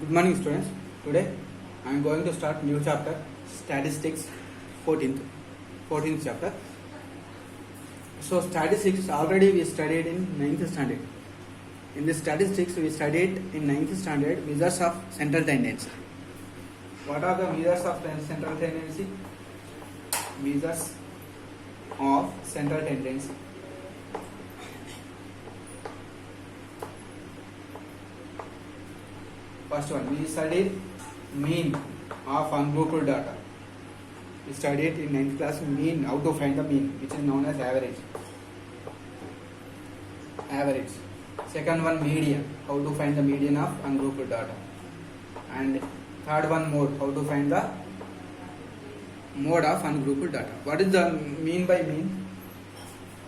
Good morning, students. Today I am going to start new chapter, statistics, 14th chapter. So statistics already we studied in 9th standard. In this statistics we studied in 9th standard measures of central tendency. What are the measures of central tendency? Measures of central tendency. First one, we studied mean of ungrouped data. We studied in 9th class mean, how to find the mean, which is known as average. Average. Second one, median, how to find the median of ungrouped data. And third one, mode, how to find the mode of ungrouped data. What is the mean by mean?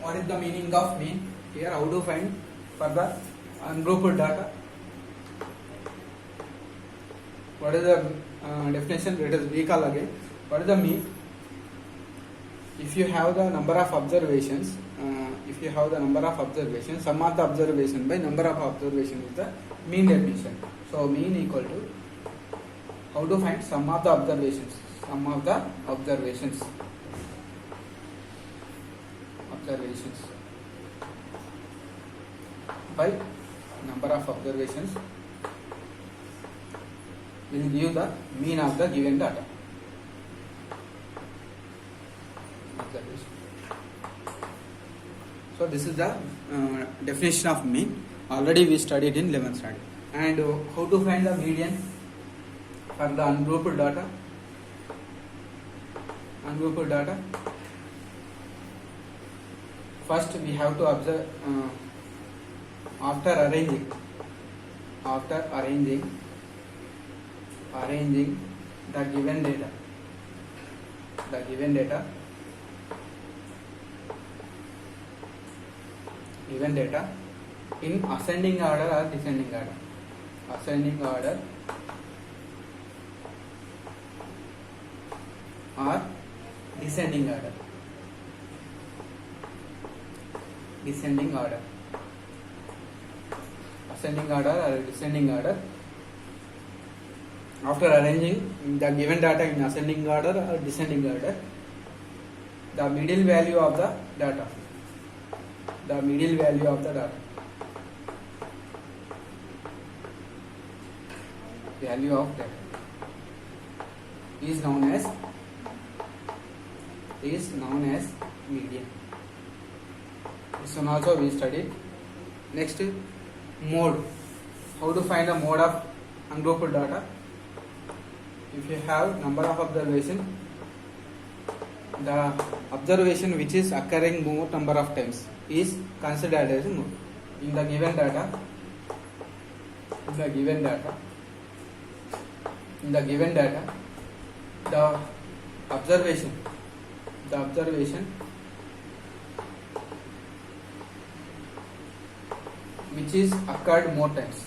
What is the meaning of mean? Here, how to find for the ungrouped data? What is the definition? Let us recall again. What is the mean? If you have the number of observations, sum of the observation by number of observations is the mean definition. So mean equal to, how to find sum of the observations? Sum of the observations by number of observations will give the mean of the given data. Observation. So this is the definition of mean. Already we studied in 11th standard. And how to find the median for the ungrouped data? Ungrouped data. First we have to observe after arranging the given data in ascending order or descending order. Ascending order or descending order. Ascending order or descending order. After arranging the given data in ascending order or descending order, the middle value of the data. Value of data is known as median. This one also we studied. Next, mode. How to find the mode of ungrouped data? If you have number of observation, the observation which is occurring more number of times is considered as mode. In the given data, the observation which is occurred more times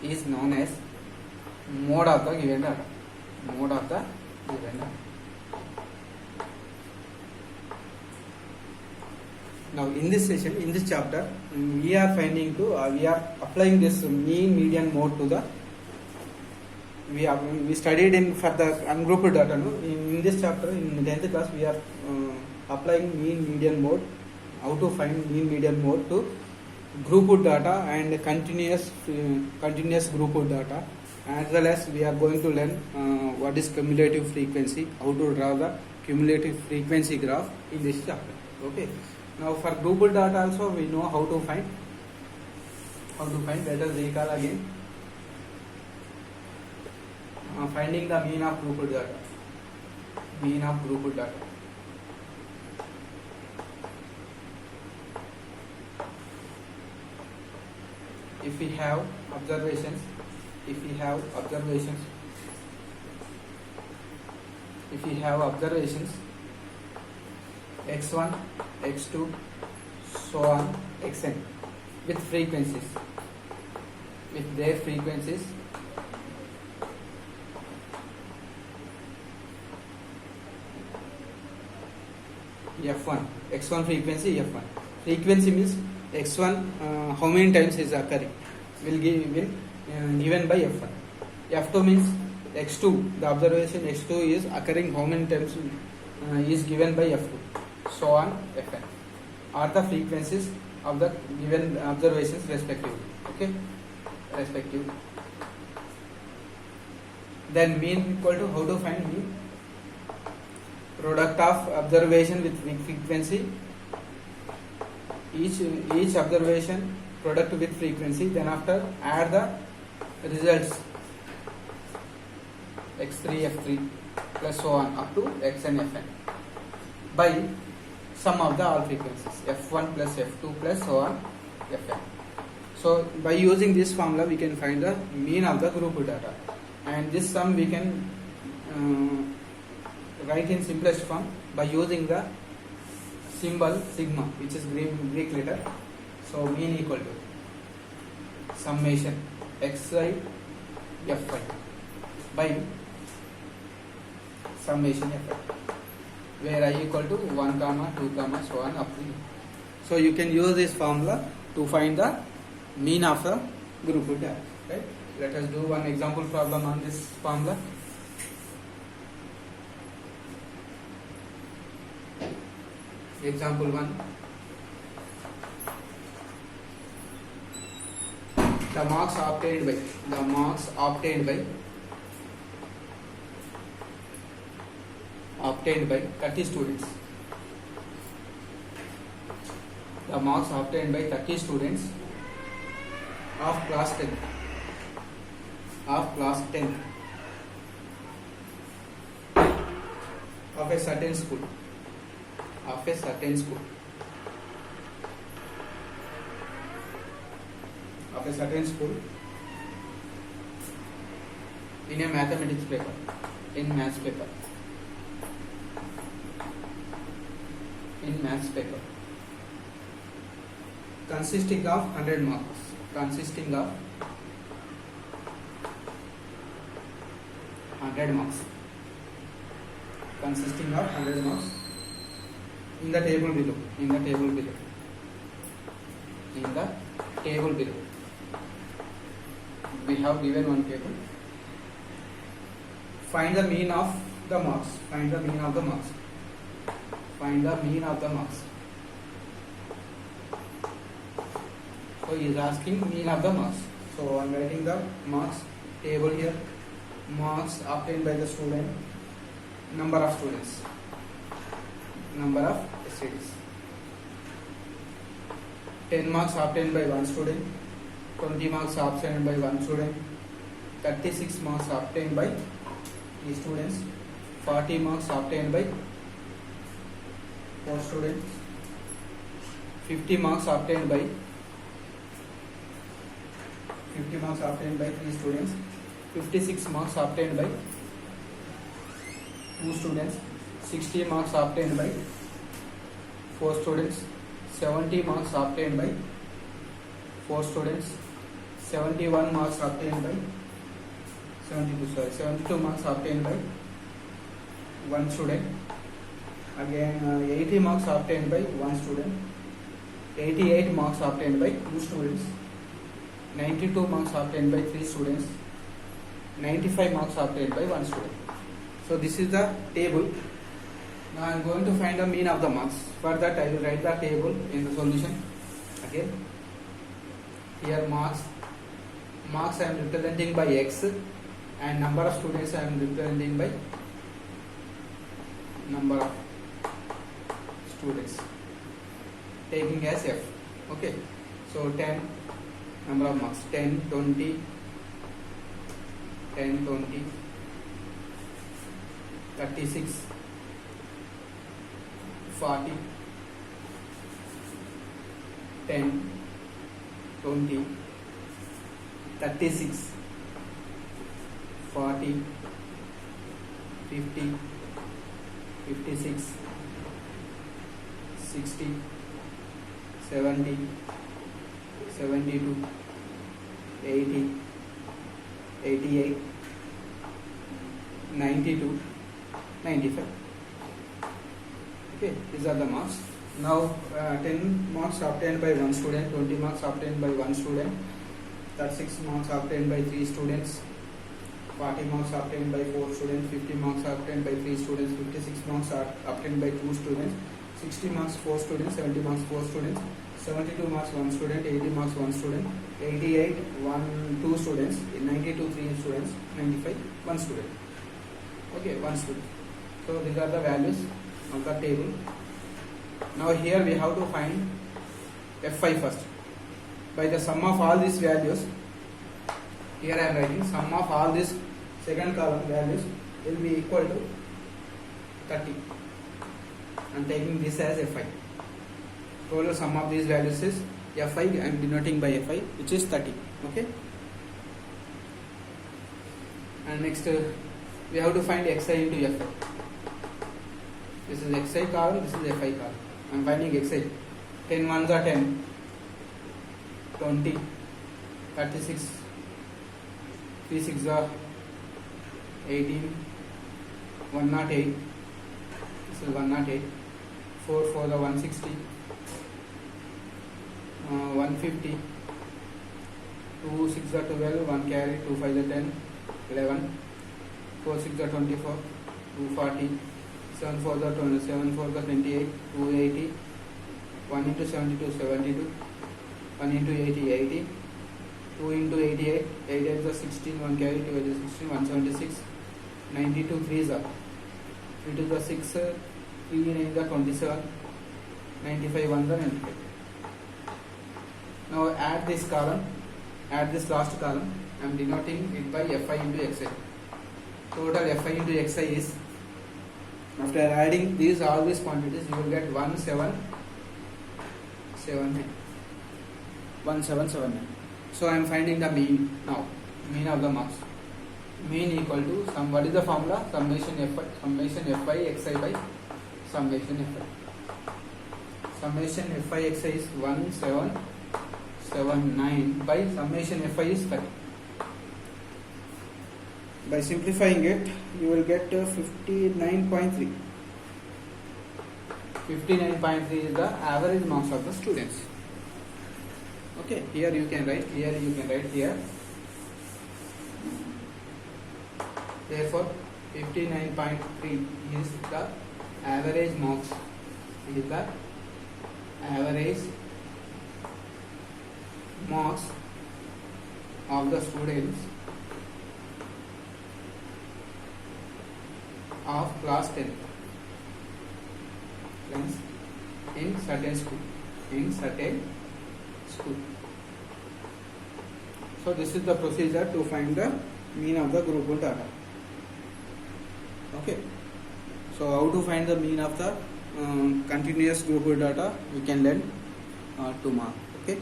is known as mode of the given data. Now in this session, in this chapter, we are applying this mean, median, mode to the. We studied for the ungrouped data. No? In this chapter, in 10th class, we are applying mean, median, mode. How to find mean, median, mode to grouped data and continuous grouped data, as well as we are going to learn what is cumulative frequency, how to draw the cumulative frequency graph in this chapter. Okay. Now for grouped data also we know how to find. Let us recall again. Finding the mean of grouped data. If we have observations, x1, x2, so on, xn with their frequencies F1, X1 frequency F1. Frequency means X1 how many times is occurring will given by F1. F2 means X2, the observation X2 is occurring how many times is given by F2. So on Fn are the frequencies of the given observations respectively. Okay, respective. Then mean equal to, how to find mean? Product of observation with frequency, each observation product with frequency, then after add the results x3 f3 plus so on up to xn fn by sum of the all frequencies f1 plus f2 plus so on fn. So by using this formula we can find the mean of the group data, and this sum we can write in simplest form by using the symbol sigma, which is Greek letter. So mean equal to summation xi fi by summation fi, where I equal to 1 comma 2 comma so on up to. So you can use this formula to find the mean of the group data. Right? Let us do one example problem on this formula. Example 1. The marks obtained by 30 students. The marks obtained by 30 students of class 10. Of a certain school. In a mathematics paper, in maths paper, consisting of 100 marks, consisting of 100 marks, in the table below, we have given one table. Find the mean of the marks. So he is asking mean of the marks. So I am writing the marks table here. Marks obtained by the student, number of students, number of studies. 10 marks obtained by one student, 20 marks obtained by one student, 36 marks obtained by 3 students, 40 marks obtained by 4 students, 50 marks obtained by 3 students, 56 marks obtained by 2 students, 60 marks obtained by 4 students, 70 marks obtained by 4 students, 71 marks obtained by 72 marks obtained by 1 student, again 80 marks obtained by 1 student, 88 marks obtained by 2 students, 92 marks obtained by 3 students, 95 marks obtained by 1 student. So this is the table. Now I am going to find the mean of the marks. For that I will write the table in the solution. Again, here marks I am representing by x, and number of students I am representing by number of students, taking as f. Okay, so 10 number of marks, 10, 20, 36, 40, 10, 20, 36, 40, 50, 56, 60, 70, 72, 80, 88, 92, 95. Okay, these are the marks. Now 10 marks obtained by one student, 20 marks obtained by one student, 36 marks obtained by 3 students, 40 marks obtained by 4 students, 50 marks obtained by 3 students, 56 marks are obtained by 2 students, 60 marks 4 students, 70 marks 4 students, 72 marks 1 student, 80 marks 1 student, 88 2 students, 92 3 students, 95 1 student. Okay, 1 student. So these are the values of the table. Now here we have to find F5 first. By the sum of all these values, here I am writing sum of all these second column values will be equal to 30. I am taking this as F5. Total sum of these values is F5. I am denoting by F5, which is 30. Okay. And next we have to find Xi into F5. This is Xi column, this is Fi column. I am finding Xi. 10 ones are 10, 20, 36, 3 6 are 18, 108. This is 108. 4 4 are 160, 150. 2 6 are 12, 1 carry, 2 5 are 10, 11. 4 6 are 24, 240. 7 4 are 20, 7 4 are 28, 280. 1 into 72 72, 1 into 80 80, 2 into 88, 8 is 16, 1 carry, 2 is 16, 176, 92 3s are 3 to the 6, 3 9 is 27, 95 1 is 95. Now add this column, add this last column. I am denoting it by Fi into Xi. Total Fi into Xi is, after adding these all these quantities, you will get 1779. So I am finding the mean now. Mean of the marks. Mean equal to sum. What is the formula? Summation Fi Xi by summation Fi. Summation Fi Xi is 1779 by summation Fi is 30. By simplifying it, you will get 59.3. 59.3 is the average marks of the students. Okay, here you can write, here. Therefore, 59.3 is the average marks. Is the average marks of the students of class 10 in certain school. So this is the procedure to find the mean of the grouped data. Okay. So how to find the mean of the continuous grouped data, we can learn tomorrow. Okay.